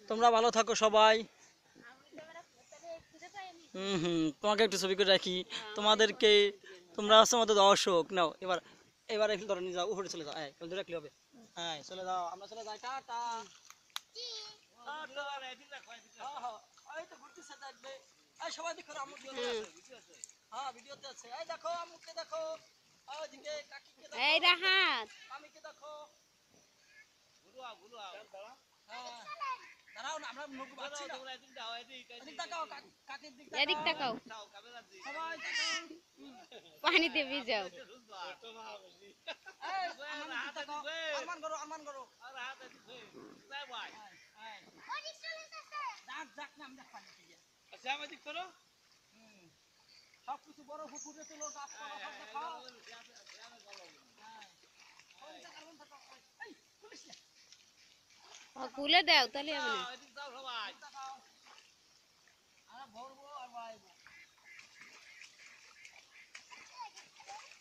তোমরা ভালো থাকো সবাই। তোমাকে একটু ছবি করে রাখি তোমাদেরকে। তোমরা হচ্ছে আমাদের দর্শক। নাও এবার, এবার একটু ধরে নিয়ে যাও, উপরে চলে যাও। হ্যাঁ ধরে রাখলে হবে। হ্যাঁ চলে যাও, আমরা চলে যাই। টাটা। এই তো ঘুরতেছে, দেখবে। এই সবাই দেখো, আম্মু ভিডিওতে আছে। হ্যাঁ ভিডিওতে আছে। এই দেখো আম্মুকে দেখো, ওইদিকে কাকিকে দেখো, এই রাহাত মামিকে দেখো। হ্যাঁ দাঁড়াও না, আমরা মুখ বাচ্চি না। এদিক তাকাও, কাকির দিক এদিক তাকাও। তাকাও, সবাই তাকাও। পানিতে ভিজাও। এই আমার দিক তাকাও, আরমান করো, আরমান করো। যাক যাক না, আমি দেখ পানি দিয়ে। সব কিছু বড় পুকুরে তোলো, গাছপালা সব দেখাও। হ্যাঁ ওই জায়গার মধ্যে তাকাও। এই পুলিশ না। খুলে দাও তাহলে হবে না। তাকাও, আমরা ভরবো আর বাইবো।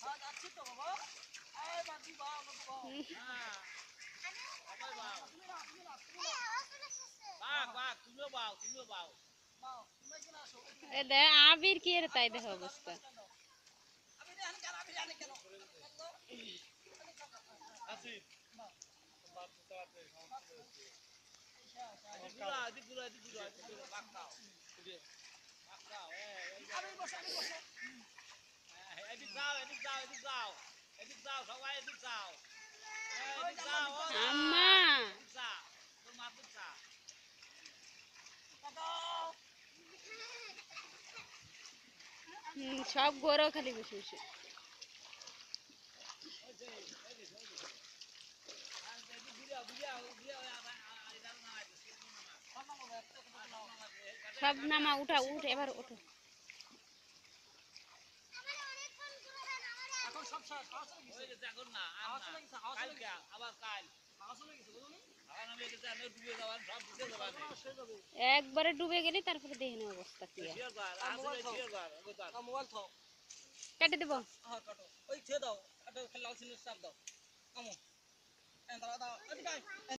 হ্যাঁ যাচ্ছি তো বাবা। এই বাজি বাও, আমাকে বাও। হ্যাঁ সবাই বাও। তুমি না, তুমি না, তুমি না। বাও, তুমি এখানে আসো। এ দে আবির কি এর তাই দেখো অবস্থা। আমি জানি কেন, আমি জানি কেন। আমি বসে, আমি বসে। আম্মা তাকাও। সব গরু খালি বসে বসে। সব নামা, উঠা উঠ, এবার ওঠো। এখন সব শেষ, আওয়াজ চলে গেছে। আওয়াজ চলে গেছে, আওয়াজ চলে গেছে। আওয়াজ চলে গেছে, বুঝলি? একবারে ডুবে গেলি তারপরে দেখে নেওয়া অবস্থা কি আর। মোবাইল থাও। কেটে দেবো। হ্যাঁ কাটো। ওই ছেড়ে দাও, একটা লাল সিনের চাপ দাও। আমো। দাও দাও, এদিকে আয়।